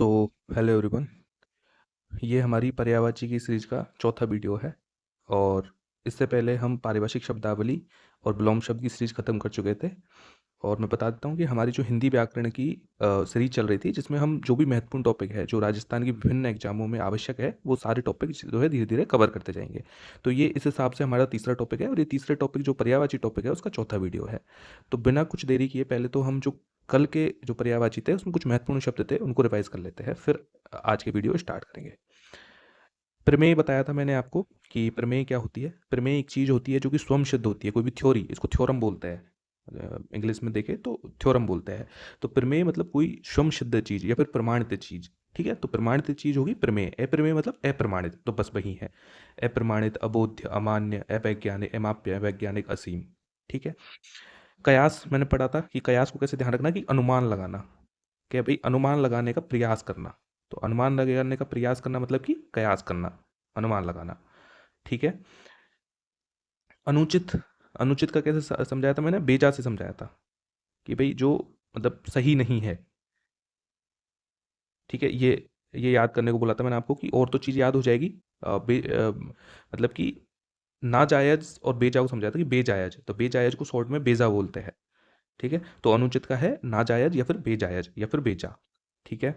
So hello everyone. ये हमारी पर्यायवाची की सीरीज का चौथा वीडियो है। और इससे पहले हम पारिभाषिक शब्दावली और विलोम शब्द की सीरीज ख़त्म कर चुके थे। और मैं बता देता हूँ कि हमारी जो हिंदी व्याकरण की सीरीज चल रही थी, जिसमें हम जो भी महत्वपूर्ण टॉपिक है जो राजस्थान की विभिन्न एग्जामों में आवश्यक है, वो सारे टॉपिक जो है धीरे धीरे कवर करते जाएंगे। तो ये इस हिसाब से हमारा तीसरा टॉपिक है, और ये तीसरे टॉपिक जो पर्यायवाची टॉपिक है उसका चौथा वीडियो है। तो बिना कुछ देरी किए पहले तो हम जो कल के जो पर्यायवाची थे उसमें कुछ महत्वपूर्ण शब्द थे उनको रिवाइज कर लेते हैं, फिर आज के वीडियो स्टार्ट करेंगे। प्रमेय बताया था मैंने आपको कि प्रमेय क्या होती है। प्रमेय एक चीज़ होती है जो कि स्वयं सिद्ध होती है, कोई भी थ्योरी, इसको थ्योरम बोलते हैं। इंग्लिश में देखें तो थ्योरम बोलते हैं। तो प्रमेय मतलब कोई स्वयं सिद्ध चीज़ या फिर प्रमाणित चीज़। ठीक है, तो प्रमाणित चीज़ होगी प्रमेय। अप्रमेय मतलब अप्रमाणित, तो बस वही है। अप्रमाणित, अबोध्य, अमान्य, अवैज्ञानिक, अमाप्य, अवैज्ञानिक, असीम। ठीक है। कयास मैंने पढ़ा था कि कयास को कैसे ध्यान रखना, कि अनुमान लगाना, कि भाई अनुमान लगाने का प्रयास करना। तो अनुमान लगाने का प्रयास करना मतलब कि कयास करना, अनुमान लगाना। ठीक है। अनुचित, अनुचित का कैसे समझाया था मैंने, बेजा से समझाया था कि भाई जो मतलब सही नहीं है। ठीक है, ये याद करने को बोला था मैंने आपको, कि और तो चीज़ याद हो जाएगी। मतलब कि नाजायज और बेजा को समझाया था कि बेजायज, तो बेजायज को शॉर्ट में बेजा बोलते हैं। ठीक है, तो अनुचित का है नाजायज या फिर बेजायज या फिर बेजा। ठीक है।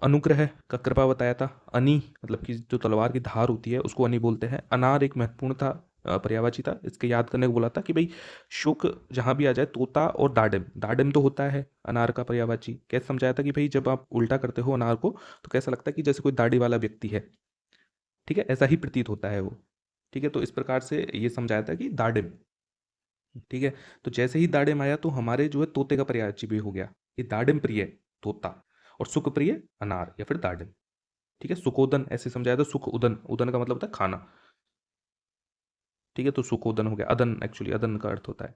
अनुग्रह का कृपा बताया था। अनी मतलब कि जो तलवार की धार होती है उसको अनी बोलते हैं। अनार एक महत्वपूर्ण था, पर्यायवाची था, इसके याद करने को बोला था कि भाई शुक जहाँ भी आ जाए, तोता और दाडिम, दाडिम तो होता है अनार का पर्यायवाची। कैसे समझाया था कि भाई जब आप उल्टा करते हो अनार को तो कैसा लगता है कि जैसे कोई दाढ़ी वाला व्यक्ति है। ठीक है, ऐसा ही प्रतीत होता है वो। ठीक है, तो इस प्रकार से ये समझाया था कि दाडिम। ठीक है, तो जैसे ही दाडिम आया तो हमारे जो है तोते का पर्यायवाची भी हो गया, ये दाडिम प्रिय तोता, और सुख प्रिय अनार या फिर दाडिम। ठीक है, सुकोदन ऐसे समझाया था, सुख उदन, उदन का मतलब होता है खाना। ठीक है, तो सुकोदन हो गया। अदन, एक्चुअली अदन का अर्थ होता है।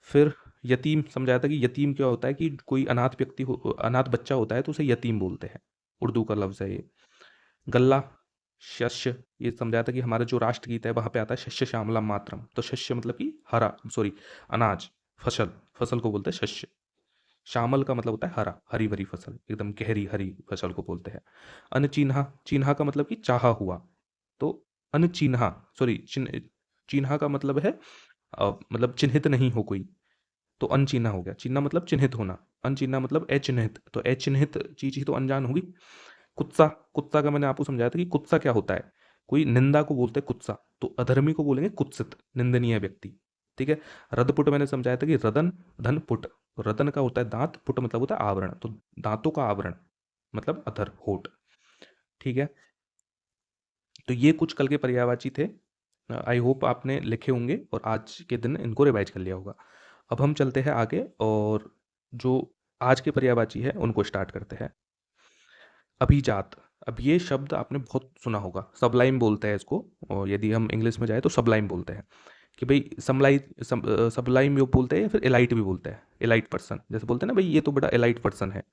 फिर यतीम समझाया था कि यतीम क्या होता है, कि कोई अनाथ व्यक्ति हो, अनाथ बच्चा होता है तो उसे यतीम बोलते हैं, उर्दू का लफ्ज़ है ये। गल्ला, शस्य, ये समझाया था कि हमारा जो राष्ट्रगीत है वहाँ पे आता है शस्य श्यामला मातरम, तो शस्य मतलब कि हरा, सॉरी अनाज, फसल, फसल को बोलते हैं शस्य। श्यामल का मतलब होता है हरा, हरी भरी फसल, एकदम गहरी हरी फसल को बोलते हैं। अनचिन्हा, चिन्हा का मतलब कि चाहा हुआ, तो अनचिन्हा, सॉरी चिन्हा का मतलब है मतलब चिन्हित नहीं हो कोई, तो अनचिन्हा हो गया। चिन्हा मतलब चिन्हित होना, अनचिन्हा मतलब अचिन्हित, तो अचिन्हित चीज ही तो अनजान होगी। कुत्सा, कुत्सा का मैंने आपको समझाया था कि कुत्सा क्या होता है, कोई निंदा को बोलते हैं कुत्सा, तो अधर्मी को बोलेंगे कुत्सित, निंदनीय व्यक्ति। ठीक है। रदपुट मैंने समझाया था कि रदन, धन, पुट, तो रदन का होता है दांत, पुट मतलब होता है आवरण, तो दांतों का आवरण मतलब अधर, होठ। ठीक है, तो ये कुछ कल के पर्यायवाची थे। आई होप आपने लिखे होंगे और आज के दिन इनको रिवाइज कर लिया होगा। अब हम चलते हैं आगे, और जो आज के पर्यायवाची है उनको स्टार्ट करते हैं। अभिजात, अब ये शब्द आपने बहुत सुना होगा, सबलाइम बोलते हैं इसको, और यदि हम इंग्लिश में जाए तो सबलाइम बोलते हैं। कि भाई सबलाइम भी बोलते हैं या फिर एलाइट भी बोलते हैं, एलाइट पर्सन, जैसे बोलते हैं ना भाई ये तो बड़ा एलाइट पर्सन है।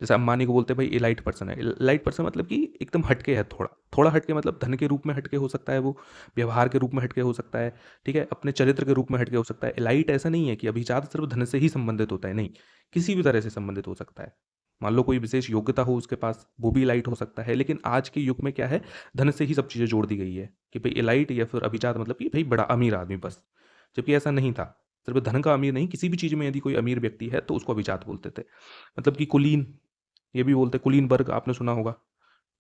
जैसे अंबानी को बोलते हैं भाई एलाइट पर्सन है। एलाइट पर्सन मतलब कि एकदम हटके है, थोड़ा थोड़ा हटके, मतलब धन के रूप में हटके हो सकता है वो, व्यवहार के रूप में हटके हो सकता है। ठीक है, अपने चरित्र के रूप में हटके हो सकता है। एलाइट ऐसा नहीं है कि अभिजात सिर्फ धन से ही संबंधित होता है, नहीं, किसी भी तरह से संबंधित हो सकता है। मान लो कोई विशेष योग्यता हो उसके पास, वो भी एलाइट हो सकता है। लेकिन आज के युग में क्या है, धन से ही सब चीज़ें जोड़ दी गई है, कि भाई एलाइट या फिर अभिजात मतलब कि भाई बड़ा अमीर आदमी बस। जबकि ऐसा नहीं था, सिर्फ धन का अमीर नहीं, किसी भी चीज़ में यदि कोई अमीर व्यक्ति है तो उसको अभिजात बोलते थे। मतलब कि कुलीन, ये भी बोलते हैं, कुलीन वर्ग आपने सुना होगा।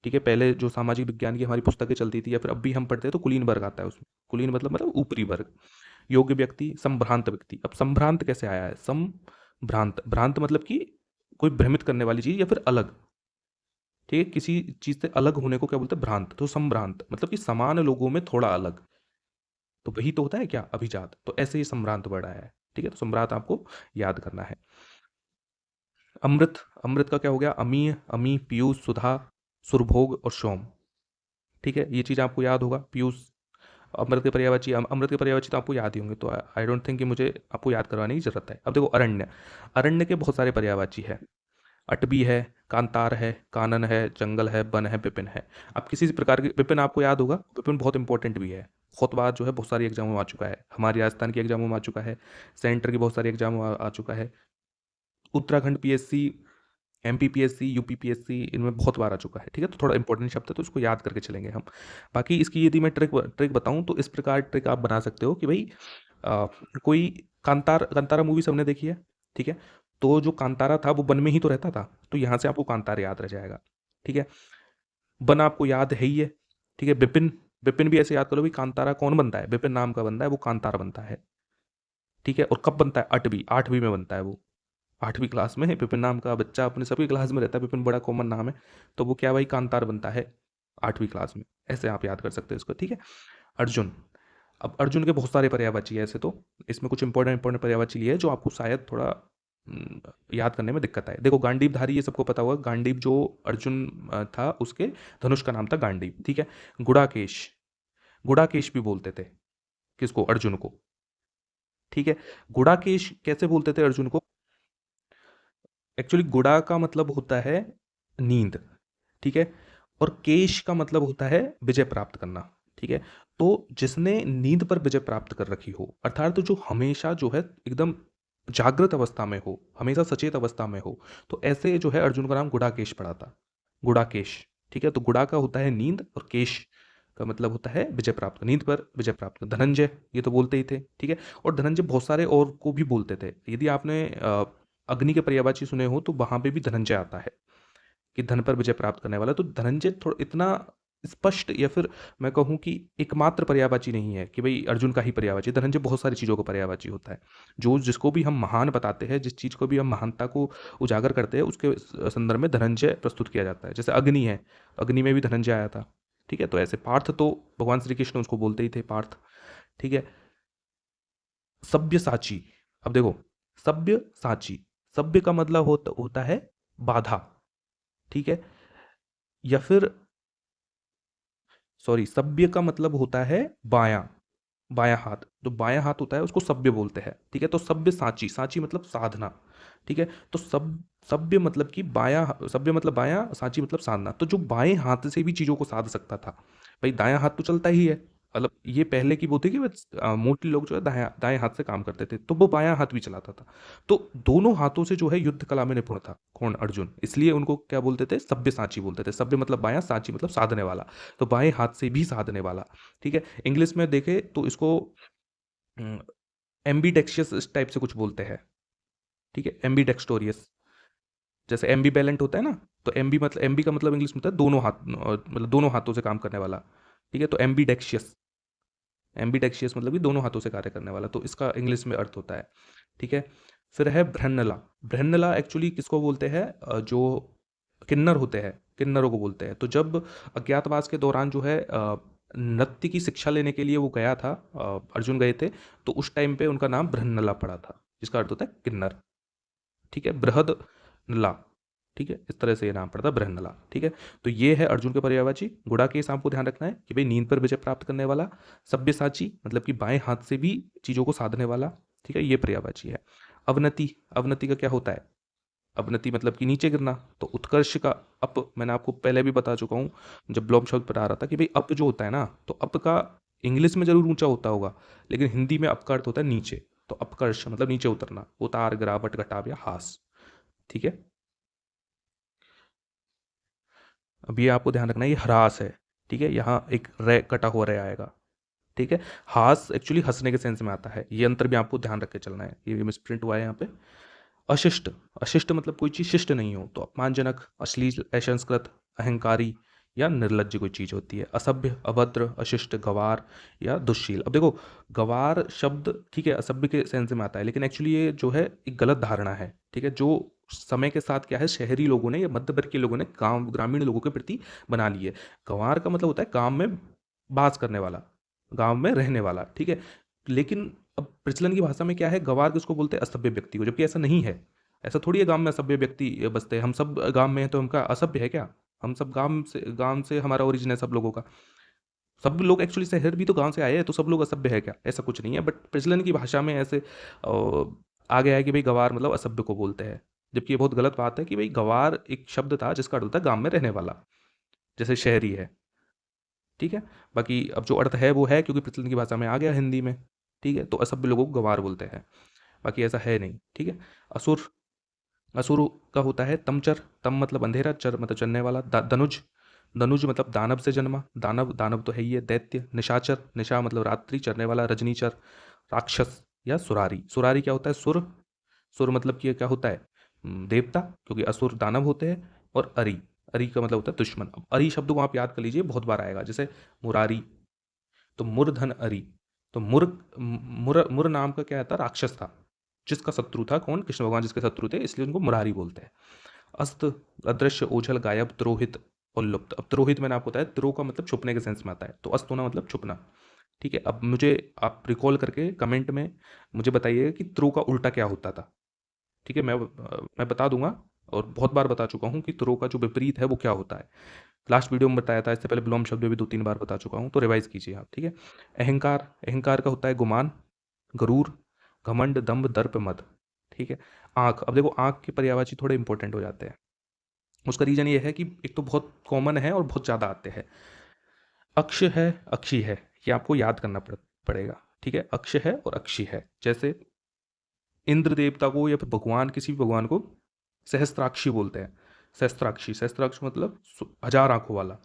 ठीक है, पहले जो सामाजिक विज्ञान की हमारी पुस्तकें चलती थी या फिर अब भी हम पढ़ते हैं तो कुलीन वर्ग आता है उसमें। कुलीन मतलब ऊपरी वर्ग। योग्य व्यक्ति, संभ्रांत व्यक्ति। अब संभ्रांत कैसे आया है, संभ्रांत, भ्रांत मतलब कि कोई भ्रमित करने वाली चीज या फिर अलग। ठीक है, किसी चीज से अलग होने को क्या बोलते हैं, भ्रांत। तो संभ्रांत मतलब कि समान लोगों में थोड़ा अलग, तो वही तो होता है क्या, अभिजात। तो ऐसे ही संभ्रांत वर्ड आया है। ठीक है, तो सम्राट आपको याद करना है। अमृत, अमृत का क्या हो गया, अमीय, अमी, पीयूष, सुधा, सुरभोग और सोम। ठीक है, ये चीज़ आपको याद होगा, पीयूष। अमृत के पर्यायवाची, अमृत के पर्यायवाची तो आपको याद ही होंगे, तो आई डोंट थिंक कि मुझे आपको याद करवाने की जरूरत है। अब देखो अरण्य, अरण्य के बहुत सारे पर्यायवाची है। अटबी है, कांतार है, कानन है, जंगल है, वन है, विपिन है। अब किसी भी प्रकार की, विपिन आपको याद होगा, विपिन बहुत इंपॉर्टेंट भी है। बहुत बार जो है बहुत सारी एग्जामों में आ चुका है, हमारी राजस्थान की एग्जामों में आ चुका है, सेंटर की बहुत सारी एग्जामों आ चुका है। उत्तराखंड पीएससी एमपीपीएससी, यूपीपीएससी इनमें बहुत बार आ चुका है। ठीक है, तो थोड़ा इंपॉर्टेंट शब्द है तो इसको याद करके चलेंगे हम। बाकी इसकी यदि मैं ट्रिक ट्रिक बताऊं तो इस प्रकार ट्रिक आप बना सकते हो कि भाई अ, कोई कांतारा मूवी सबने देखी है। ठीक है, तो जो कांतारा था वो वन में ही तो रहता था, तो यहाँ से आपको कांतारा याद रह जाएगा। ठीक है, वन आपको याद है ही है। ठीक है, बिपिन, बिपिन भी ऐसे याद करो भाई, कांतारा कौन बनता है, बिपिन नाम का बनता है, वो कांतारा बनता है। ठीक है, और कब बनता है, आठवीं आठवीं में बनता है वो। आठवीं क्लास में विपिन नाम का बच्चा अपने सभी क्लास में रहता है, विपिन बड़ा कॉमन नाम है, तो वो क्या भाई कांतार बनता है आठवीं क्लास में। ऐसे आप याद कर सकते हो इसको। ठीक है, अर्जुन, अब अर्जुन के बहुत सारे पर्यायवाची है ऐसे तो, इसमें कुछ इंपॉर्टेंट इंपॉर्टेंट पर्यायवाची लिए है जो आपको शायद थोड़ा याद करने में दिक्कत आए। देखो गांडीवधारी ये सबको पता होगा, गांडीव जो अर्जुन था उसके धनुष का नाम था गांडीव। ठीक है, गुड़ाकेश, गुड़ाकेश भी बोलते थे किसको, अर्जुन को। ठीक है, गुड़ाकेश कैसे बोलते थे अर्जुन को, एक्चुअली गुड़ा का मतलब होता है नींद। ठीक है, और केश का मतलब होता है विजय प्राप्त करना। ठीक है, तो जिसने नींद पर विजय प्राप्त कर रखी हो, अर्थात तो जो हमेशा जो है एकदम जागृत अवस्था में हो, हमेशा सचेत अवस्था में हो, तो ऐसे जो है अर्जुन का नाम गुड़ाकेश पड़ा था, गुड़ाकेश। ठीक है, तो गुड़ा का होता है नींद और केश का मतलब होता है विजय प्राप्त, नींद पर विजय प्राप्त। धनंजय ये तो बोलते ही थे। ठीक है, और धनंजय बहुत सारे और को भी बोलते थे। यदि आपने अग्नि के पर्यायवाची सुने हो तो वहां पे भी धनंजय आता है कि धन पर विजय प्राप्त करने वाला। तो धनंजय थोड़ा इतना स्पष्ट या फिर मैं कहूं कि एकमात्र पर्यायवाची नहीं है कि भाई अर्जुन का ही पर्यायवाची। धनंजय बहुत सारी चीज़ों का पर्यायवाची होता है। जो जिसको भी हम महान बताते हैं, जिस चीज़ को भी हम महानता को उजागर करते हैं, उसके संदर्भ में धनंजय प्रस्तुत किया जाता है। जैसे अग्नि है, तो अग्नि में भी धनंजय आया था। ठीक है, तो ऐसे पार्थ तो भगवान श्री कृष्ण उसको बोलते ही थे, पार्थ। ठीक है, सभ्य साची, अब देखो सभ्य साची, सभ्य का मतलब होता है बाधा। ठीक है, या फिर सॉरी, सभ्य का मतलब होता है बायां, बायां हाथ, जो बायां हाथ होता है उसको सभ्य बोलते हैं। ठीक है, तो सभ्य साची, साची मतलब साधना। ठीक है, तो सभ्य मतलब कि बायां, सभ्य मतलब बायां, साची मतलब साधना। तो जो बाएं हाथ से भी चीजों को साध सकता था, भाई दायां हाथ तो चलता ही है, मतलब ये पहले की वो थी कि मोस्टली लोग जो है दायां दाएं हाथ से काम करते थे, तो वो बायां हाथ भी चलाता था। तो दोनों हाथों से जो है युद्ध कला में निपुण था कौन, अर्जुन। इसलिए उनको क्या बोलते थे, सभ्य साची बोलते थे। सभ्य मतलब बायां, साची मतलब साधने वाला, तो बाएं हाथ से भी साधने वाला। ठीक है, इंग्लिश में देखे तो इसको एम्बीडेक्शियस इस टाइप से कुछ बोलते हैं। ठीक है, एम्बीडेक्स्टोरियस, जैसे एम्बीवेलेंट होता है ना, तो एम्बी मतलब, एम्बी का मतलब इंग्लिश में होता है दोनों हाथ, मतलब दोनों हाथों से काम करने वाला। ठीक है, तो एम्बीडेक्शियस, एम्बीडेक्शियस मतलब कि दोनों हाथों से कार्य करने वाला, तो इसका इंग्लिश में अर्थ होता है। ठीक है, फिर है बृहन्नला। बृहन्नला एक्चुअली किसको बोलते हैं, जो किन्नर होते हैं, किन्नरों को बोलते हैं। तो जब अज्ञातवास के दौरान जो है नृत्य की शिक्षा लेने के लिए वो गया था, अर्जुन गए थे, तो उस टाइम पे उनका नाम बृहन्नला पड़ा था, जिसका अर्थ होता है किन्नर। ठीक है, बृहद नला। ठीक है, इस तरह से ये नाम पड़ता है बृहन्नला। ठीक है, तो ये है अर्जुन के पर्यायवाची। गुड़ा केस आपको ध्यान रखना है कि भाई नींद पर विजय प्राप्त करने वाला, सब्यसाची मतलब कि बाएं हाथ से भी चीजों को साधने वाला। ठीक है, ये पर्यायवाची है। अवनति, अवनति का क्या होता है, अवनति मतलब कि नीचे गिरना। तो उत्कर्ष का अप मैंने आपको पहले भी बता चुका हूँ जब ब्लॉम शब्द पढ़ा रहा था कि भाई अप जो होता है ना, तो अप का इंग्लिश में जरूर ऊंचा होता होगा, लेकिन हिंदी में अप का अर्थ होता है नीचे। तो अपकर्ष मतलब नीचे उतरना, उतार गिरावट घटाव या हास। ठीक है, अब ये आपको ध्यान रखना है, ये ह्रास है। ठीक है, यहाँ एक रे कटा हुआ रे आएगा। ठीक है, हास एक्चुअली हंसने के सेंस में आता है, ये अंतर भी आपको ध्यान रख के चलना है, ये मिस प्रिंट हुआ है यहाँ पे। अशिष्ट, अशिष्ट मतलब कोई चीज शिष्ट नहीं हो, तो अपमानजनक, अश्लील, असंस्कृत, अहंकारी या निर्लज्ज कोई चीज होती है। असभ्य, अभद्र, अशिष्ट, गवार या दुश्शील। अब देखो गवार शब्द ठीक है असभ्य के सेंस में आता है, लेकिन एक्चुअली ये जो है एक गलत धारणा है। ठीक है, जो समय के साथ क्या है शहरी लोगों ने या मध्य वर्ग के लोगों ने गांव ग्रामीण लोगों के प्रति बना ली है। गंवार का मतलब होता है गांव में बास करने वाला, गांव में रहने वाला। ठीक है, लेकिन अब प्रचलन की भाषा में क्या है, गंवार किसको बोलते हैं, असभ्य व्यक्ति को, जबकि ऐसा नहीं है। ऐसा थोड़ी है गांव में असभ्य व्यक्ति बसते हैं, हम सब गांव में हैं तो हमका असभ्य है क्या, हम सब गांव से हमारा ओरिजिन है सब लोगों का। सब लोग एक्चुअली शहर भी तो गांव से आए हैं, तो सब लोग असभ्य है क्या, ऐसा कुछ नहीं है। बट प्रचलन की भाषा में ऐसे आ गया है कि भाई गंवार मतलब असभ्य को बोलते हैं, जबकि ये बहुत गलत बात है कि भाई गंवार एक शब्द था जिसका अर्थ होता है गांव में रहने वाला, जैसे शहरी है। ठीक है, बाकी अब जो अर्थ है वो है क्योंकि प्रचलन की भाषा में आ गया हिंदी में। ठीक है, तो असभ्य लोगों को गंवार बोलते हैं, बाकी ऐसा है नहीं। ठीक है, असुर, असुर का होता है तमचर, तम मतलब अंधेरा, चर मतलब चलने वाला, दनुज, दनुज मतलब दानव से जन्मा, दानव दानव तो है ही है, दैत्य, निशाचर, निशा मतलब रात्रि, चरने वाला, रजनीचर, राक्षस या सुरारी। सुरारी क्या होता है? सुर, सुर मतलब कि क्या होता है? देवता, क्योंकि असुर दानव होते हैं। और अरि, अरि का मतलब होता है दुश्मन। अब अरि शब्द को आप याद कर लीजिए, बहुत बार आएगा, जैसे मुरारी, तो मूर्धन अरि। तो मुर नाम का क्या था? राक्षस था, जिसका शत्रु था कौन? कृष्ण भगवान जिसके शत्रु थे, इसलिए उनको मुरारी बोलते हैं। अस्त, अदृश्य, ओझल, गायब, तिरोहित और लुप्त। अब तिरोहित मैंने आपको बताया, तिरो का मतलब छुपने के सेंस में आता है, तो अस्त होना मतलब छुपना। ठीक है, अब मुझे आप रिकॉल करके कमेंट में मुझे बताइए कि तिरो का उल्टा क्या होता था। ठीक है, मैं बता दूंगा, और बहुत बार बता चुका हूँ कि तिरो का जो विपरीत है वो क्या होता है। लास्ट वीडियो में बताया था, इससे पहले विलोम शब्द भी 2-3 बार बता चुका हूँ, तो रिवाइज कीजिए आप। ठीक है, अहंकार, अहंकार का होता है गुमान, गरूर, घमंड, दंभ, दर्प, मद। ठीक है, आँख, अब देखो आँख के पर्यायवाची थोड़े इंपॉर्टेंट हो जाते हैं। उसका रीजन ये है कि एक तो बहुत कॉमन है और बहुत ज़्यादा आते हैं। अक्ष है, अक्षी है, ये आपको याद करना पड़ेगा। ठीक है, अक्ष है और अक्षी है। जैसे इंद्र देवता को या फिर भगवान, किसी भी भगवान को सहस्त्राक्षी बोलते हैं। सहस्त्राक्षी, सहस्त्राक्ष मतलब 1000 आंखों वाला।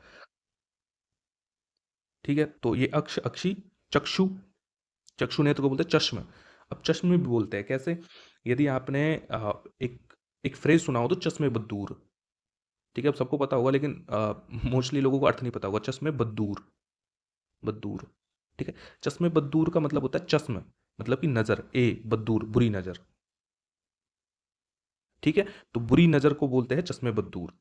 ठीक है, तो ये अक्ष, अक्षी, चक्षु, चक्षु नेत्र को बोलते हैं चश्म। अब चश्म भी बोलते हैं कैसे? यदि आपने एक एक फ्रेज सुना हो तो चश्मे बद्दूर। ठीक है, अब सबको पता होगा, लेकिन मोस्टली लोगों को अर्थ नहीं पता होगा। चश्मे बद्दूर, बद्दूर। ठीक है, चश्मे बद्दूर का मतलब होता है चश्म, मतलब कि नजर, ए बद्दूर बुरी नजर। ठीक है, तो बुरी नजर को बोलते हैं चश्मे बद्दूर।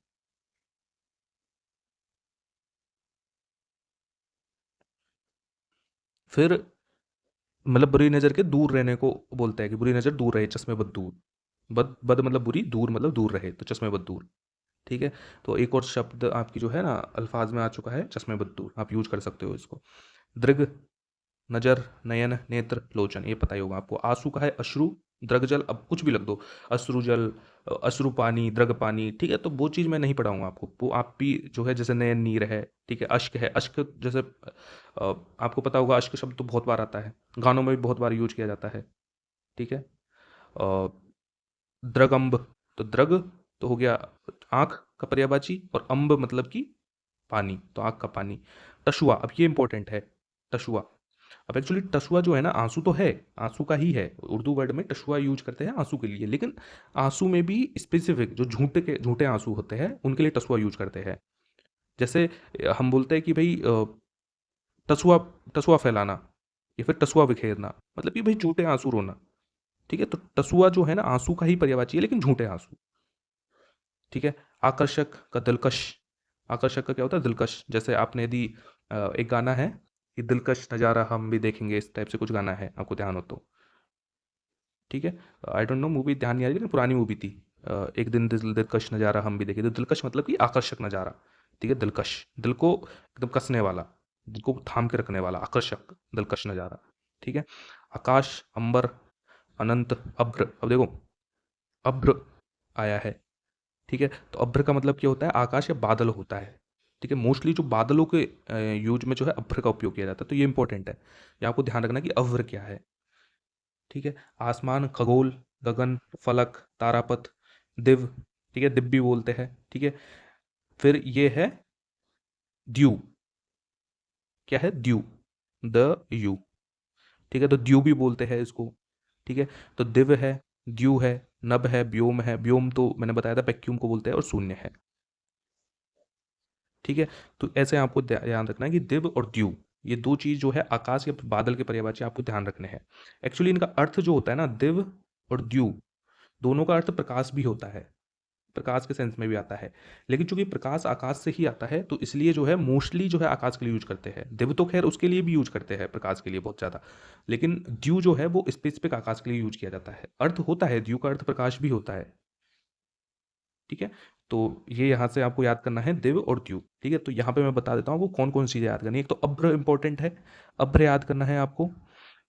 फिर मतलब बुरी नजर के दूर रहने को बोलते हैं कि बुरी नजर दूर रहे, चश्मे बद दूर। बद बद मतलब बुरी, दूर मतलब दूर रहे, तो चश्मे बद दूर। ठीक है, तो एक और शब्द आपकी जो है ना अल्फाज में आ चुका है, चश्मे बद दूर, आप यूज कर सकते हो इसको। दृग, नजर, नयन, नेत्र, लोचन, ये पता ही होगा आपको। आंसू का है अश्रु, द्रग जल, अब कुछ भी लग दो, अश्रु जल, अश्रु पानी, द्रग पानी। ठीक है, तो वो चीज़ मैं नहीं पढ़ाऊंगा आपको, वो आप भी जो है, जैसे नयन नीर है। ठीक है, अश्क है, अश्क जैसे आपको पता होगा, अश्क शब्द तो बहुत बार आता है, गानों में भी बहुत बार यूज किया जाता है। ठीक है, द्रगंब, तो द्रग तो हो गया आंख का पर्यायवाची, और अंब मतलब कि पानी, तो आंख का पानी। टशुआ, अब ये इंपॉर्टेंट है, टशुआ। अब एक्चुअली टसुआ जो है ना, आंसू तो है, आंसू का ही है, उर्दू वर्ड में टसुआ यूज करते हैं आंसू के लिए, लेकिन आंसू में भी स्पेसिफिक जो झूठे आंसू होते हैं उनके लिए टसुआ यूज करते हैं। जैसे हम बोलते हैं कि भाई टसुआ, टसुआ फैलाना, या फिर टसुआ बिखेरना, मतलब कि भाई झूठे आंसू रोना। ठीक है, तो टसुआ जो है ना आंसू का ही पर्यायवाची है, लेकिन झूठे आंसू। ठीक है, आकर्षक का दिलकश, आकर्षक का क्या होता है? दिलकश। जैसे आपने यदि एक गाना है कि दिलकश नज़ारा हम भी देखेंगे, इस टाइप से कुछ गाना है, आपको ध्यान हो तो। ठीक है, आई डोंट नो, मूवी ध्यान नहीं आ रही, लेकिन पुरानी मूवी थी। एक दिन दिलकश नज़ारा हम भी देखें, तो दिलकश मतलब कि आकर्षक नज़ारा। ठीक है, दिलकश, दिल को एकदम कसने वाला, दिल को थाम के रखने वाला, आकर्षक, दिलकश नज़ारा। ठीक है, आकाश, अंबर, अनंत, अभ्र। अब देखो, अभ्र आया है। ठीक है, तो अभ्र का मतलब क्या होता है? आकाश या बादल होता है। ठीक है, मोस्टली जो बादलों के यूज में जो है अभ्र का उपयोग किया जाता है, तो ये इंपॉर्टेंट है, ये आपको ध्यान रखना कि अभ्र क्या है। ठीक है, आसमान, खगोल, गगन, फलक, तारापथ, दिव। ठीक है, दिव भी बोलते हैं। ठीक है, फिर ये है द्यू, क्या है? द्यू, द यू। ठीक है, तो द्यू भी बोलते हैं इसको। ठीक है, तो दिव है, द्यू है, नभ है, व्योम है। व्योम तो मैंने बताया था वैक्यूम को बोलते हैं, और शून्य है। ठीक है, तो ऐसे आपको ध्यान रखना है कि दिव और द्यू, ये दो चीज जो है आकाश के बादल के पर्यायवाची आपको ध्यान रखने हैं। एक्चुअली इनका अर्थ जो होता है ना, दिव और द्यू, दोनों का अर्थ प्रकाश भी होता है, प्रकाश के सेंस में भी आता है। लेकिन चूंकि प्रकाश आकाश से ही आता है, तो इसलिए जो है मोस्टली जो है आकाश के लिए यूज करते हैं। दिव तो खैर उसके लिए भी यूज करते हैं, प्रकाश के लिए बहुत ज़्यादा, लेकिन द्यू जो है वो स्पेसिफिक आकाश के लिए यूज किया जाता है। अर्थ होता है, द्यू का अर्थ प्रकाश भी होता है। ठीक है, तो ये यहाँ से आपको याद करना है, दिव और द्यू। ठीक है, तो यहाँ पे मैं बता देता हूँ वो कौन कौन सी चीज़ें याद करनी है। एक तो अभ्र इंपॉर्टेंट है, अभ्र याद करना है आपको,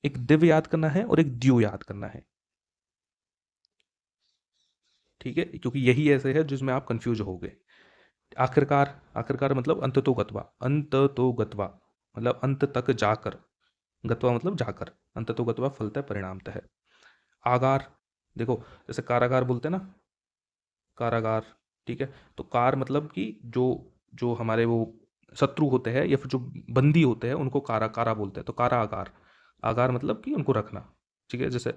एक दिव याद करना है, और एक द्यू याद करना है। ठीक है, क्योंकि यही ऐसे है जिसमें आप कंफ्यूज हो गए। आखिरकार, आखिरकार मतलब अंत तो गत्वा, अंत तो गत्वा मतलब अंत तक जाकर, गत्वा मतलब जाकर, अंत तो गत्वा फलतः परिणामतः। आगार, देखो जैसे कारागार बोलते हैं ना, कारागार। ठीक है, तो कार मतलब कि जो जो हमारे वो शत्रु होते हैं या फिर जो बंदी होते हैं उनको कारा कारा बोलते हैं, तो कारागार। आगार मतलब कि उनको रखना। ठीक है, जैसे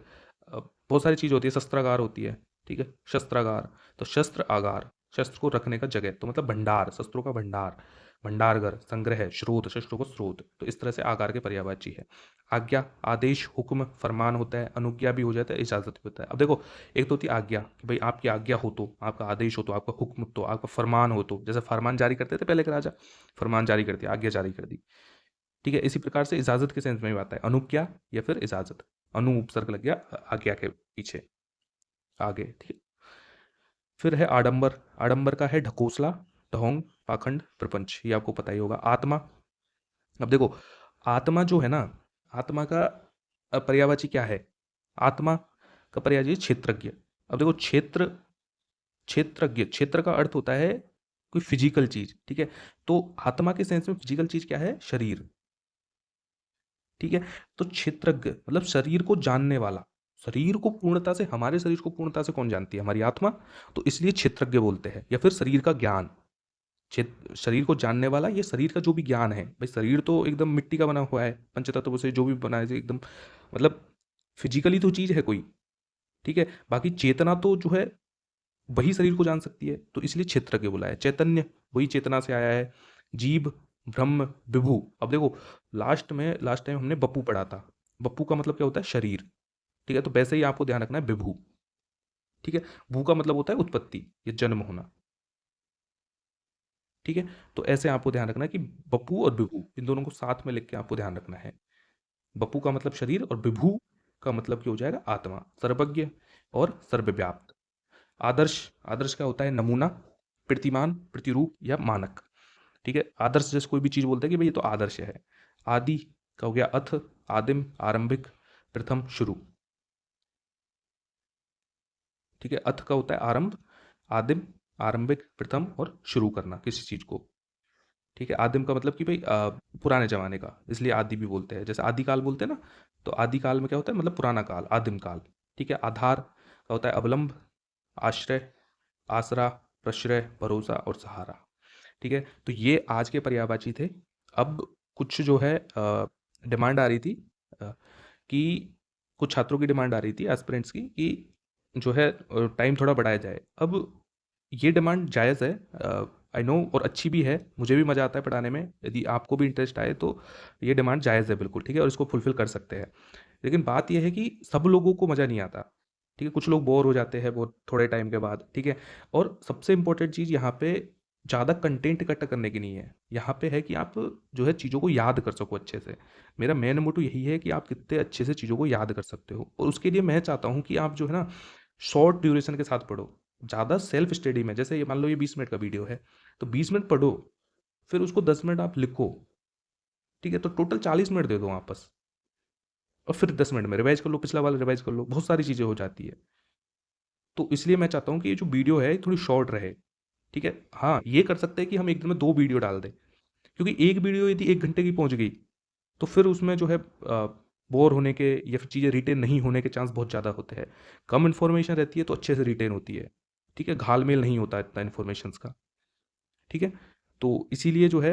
बहुत सारी चीज़ होती है, शस्त्रागार होती है। ठीक है, शस्त्रागार, तो शस्त्र आगार, शस्त्र को रखने का जगह, तो मतलब भंडार, शस्त्रों का भंडार, भंडारघर, संग्रह, स्रोत, शस्त्रों को स्रोत, तो इस तरह से आकार के पर्यायवाची है। आज्ञा, आदेश, हुक्म, फरमान होता है, अनुज्ञा भी हो जाता है, इजाजत भी होता है। अब देखो, एक तो होती है आज्ञा कि भाई आपकी आज्ञा हो तो, आपका आदेश हो तो, आपका हुक्म तो, आपका फरमान हो तो, जैसे फरमान जारी करते थे पहले के राजा, फरमान जारी कर दिया, आज्ञा जारी कर दी। ठीक है, इसी प्रकार से इजाजत के सेंस में भी आता है, अनुज्ञा या फिर इजाजत, अनु उपसर्ग लग गया आज्ञा के पीछे आगे। ठीक है, फिर है आडंबर। आडंबर का है ढकोसला, ढोंग, पाखंड, प्रपंच, ये आपको पता ही होगा। आत्मा, अब देखो, आत्मा जो है ना, आत्मा का पर्यायवाची क्या है? आत्मा का पर्यायवाची है क्षेत्रज्ञ। अब देखो, क्षेत्र, क्षेत्रज्ञ, क्षेत्र का अर्थ होता है कोई फिजिकल चीज। ठीक है, तो आत्मा के सेंस में फिजिकल चीज क्या है? शरीर। ठीक है, तो क्षेत्रज्ञ मतलब शरीर को जानने वाला। शरीर को पूर्णता से, हमारे शरीर को पूर्णता से कौन जानती है? हमारी आत्मा। तो इसलिए क्षेत्रज्ञ बोलते हैं, या फिर शरीर का ज्ञान। क्षेत्र, शरीर को जानने वाला, ये शरीर का जो भी ज्ञान है, भाई शरीर तो एकदम मिट्टी का बना हुआ है, पंचतत्व से जो भी बना है एकदम, मतलब फिजिकली तो चीज है कोई। ठीक है, बाकी चेतना तो जो है वही शरीर को जान सकती है, तो इसलिए क्षेत्रज्ञ बोला है। चैतन्य, वही चेतना से आया है। जीव, ब्रह्म, विभु। अब देखो, लास्ट टाइम हमने बप्पू पढ़ा था। बप्पू का मतलब क्या होता है? शरीर। ठीक है, तो वैसे ही आपको ध्यान रखना है विभु। ठीक है, भू का मतलब होता है उत्पत्ति या जन्म होना। ठीक है, तो ऐसे आपको ध्यान रखना है कि बप्पू और विभु इन दोनों को साथ में लिख के आपको ध्यान रखना है। बप्पू का मतलब शरीर और विभु का मतलब क्या हो जाएगा? आत्मा। सर्वज्ञ और सर्वव्याप्त। आदर्श, आदर्श क्या होता है? नमूना, प्रतिमान, प्रतिरूप या मानक। ठीक है, आदर्श जैसे कोई भी चीज बोलते हैं कि भाई ये तो आदर्श है। आदि का हो गया अथ, आदिम, आरंभिक, प्रथम, शुरू। ठीक है, अथ का होता है आरंभ, आदिम, आरंभिक, प्रथम और शुरू करना किसी चीज को। ठीक है, आदिम का मतलब कि भाई पुराने जमाने का, इसलिए आदि भी बोलते हैं, जैसे आदिकाल बोलते हैं ना, तो आदिकाल में क्या होता है? मतलब पुराना काल, आदिम काल। ठीक है, आधार का होता है अवलंब, आश्रय, आसरा, प्रश्रय, भरोसा और सहारा। ठीक है, तो ये आज के पर्यायवाची थे। अब कुछ जो है डिमांड आ रही थी अ, कि कुछ छात्रों की डिमांड आ रही थी, एस्पिरेंट्स की, कि जो है टाइम थोड़ा बढ़ाया जाए। अब ये डिमांड जायज़ है, आई नो, और अच्छी भी है, मुझे भी मज़ा आता है पढ़ाने में। यदि आपको भी इंटरेस्ट आए तो ये डिमांड जायज़ है बिल्कुल। ठीक है, और इसको फुलफिल कर सकते हैं। लेकिन बात यह है कि सब लोगों को मज़ा नहीं आता। ठीक है, कुछ लोग बोर हो जाते हैं बहुत थोड़े टाइम के बाद। ठीक है, और सबसे इंपॉर्टेंट चीज़ यहाँ पे ज़्यादा कंटेंट इकट्ठा करने की नहीं है, यहाँ पे है कि आप जो है चीज़ों को याद कर सको अच्छे से। मेरा मेन मोटो यही है कि आप कितने अच्छे से चीज़ों को याद कर सकते हो, और उसके लिए मैं चाहता हूँ कि आप जो है ना शॉर्ट ड्यूरेशन के साथ पढ़ो। ज़्यादा सेल्फ स्टडी में, जैसे ये मान लो ये 20 मिनट का वीडियो है, तो 20 मिनट पढ़ो, फिर उसको 10 मिनट आप लिखो। ठीक है, तो टोटल 40 मिनट दे दो आपस, और फिर 10 मिनट में रिवाइज कर लो, पिछला वाला रिवाइज कर लो, बहुत सारी चीज़ें हो जाती है। तो इसलिए मैं चाहता हूँ कि ये जो वीडियो है ये थोड़ी शॉर्ट रहे। ठीक है, हाँ ये कर सकते हैं कि हम एक दिन में 2 वीडियो डाल दें, क्योंकि एक वीडियो यदि 1 घंटे की पहुंच गई तो फिर उसमें जो है बोर होने के या फिर चीज़ें रिटेन नहीं होने के चांस बहुत ज़्यादा होते हैं। कम इन्फॉर्मेशन रहती है तो अच्छे से रिटेन होती है। ठीक है, घाल-मेल नहीं होता इतना इन्फॉर्मेशंस का। ठीक है, तो इसीलिए जो है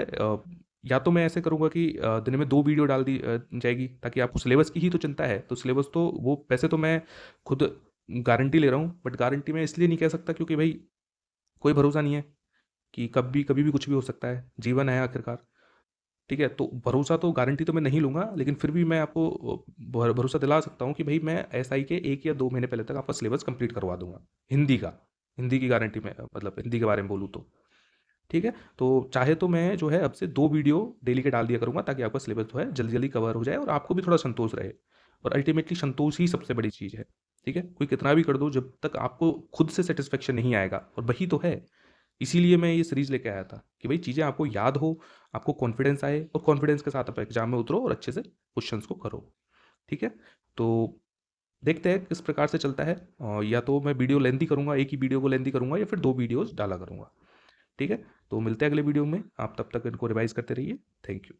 या तो मैं ऐसे करूँगा कि दिन में 2 वीडियो डाल दी जाएगी, ताकि आपको सिलेबस की ही तो चिंता है, तो सिलेबस तो वो वैसे तो मैं खुद गारंटी ले रहा हूँ, बट गारंटी मैं इसलिए नहीं कह सकता क्योंकि भाई कोई भरोसा नहीं है कि कभी भी कुछ भी हो सकता है, जीवन है आखिरकार। ठीक है, तो भरोसा तो, गारंटी तो मैं नहीं लूँगा, लेकिन फिर भी मैं आपको भरोसा दिला सकता हूँ कि भाई मैं एसआई के 1 या 2 महीने पहले तक आपका सिलेबस कंप्लीट करवा दूँगा। हिंदी का, हिंदी की गारंटी मैं, मतलब हिंदी के बारे में बोलूँ तो। ठीक है, तो चाहे तो मैं जो है अब से 2 वीडियो डेली के डाल दिया करूँगा, ताकि आपका सिलेबस जो है जल्दी-जल्दी कवर हो जाए और आपको भी थोड़ा संतोष रहे। और अल्टीमेटली संतोष ही सबसे बड़ी चीज़ है। ठीक है, कोई कितना भी कर दो, जब तक आपको खुद से सैटिस्फैक्शन नहीं आएगा, और वही तो है। इसीलिए मैं ये सीरीज़ लेके आया था कि भाई चीज़ें आपको याद हो, आपको कॉन्फिडेंस आए, और कॉन्फिडेंस के साथ आप एग्ज़ाम में उतरो और अच्छे से क्वेश्चंस को करो। ठीक है? तो देखते हैं किस प्रकार से चलता है। या तो मैं वीडियो लेंथी करूँगा, एक ही वीडियो को लेंथी करूँगा, या फिर 2 वीडियोज़ डाला करूँगा। ठीक है? तो मिलते हैं अगले वीडियो में। आप तब तक इनको रिवाइज़ करते रहिए। Thank you.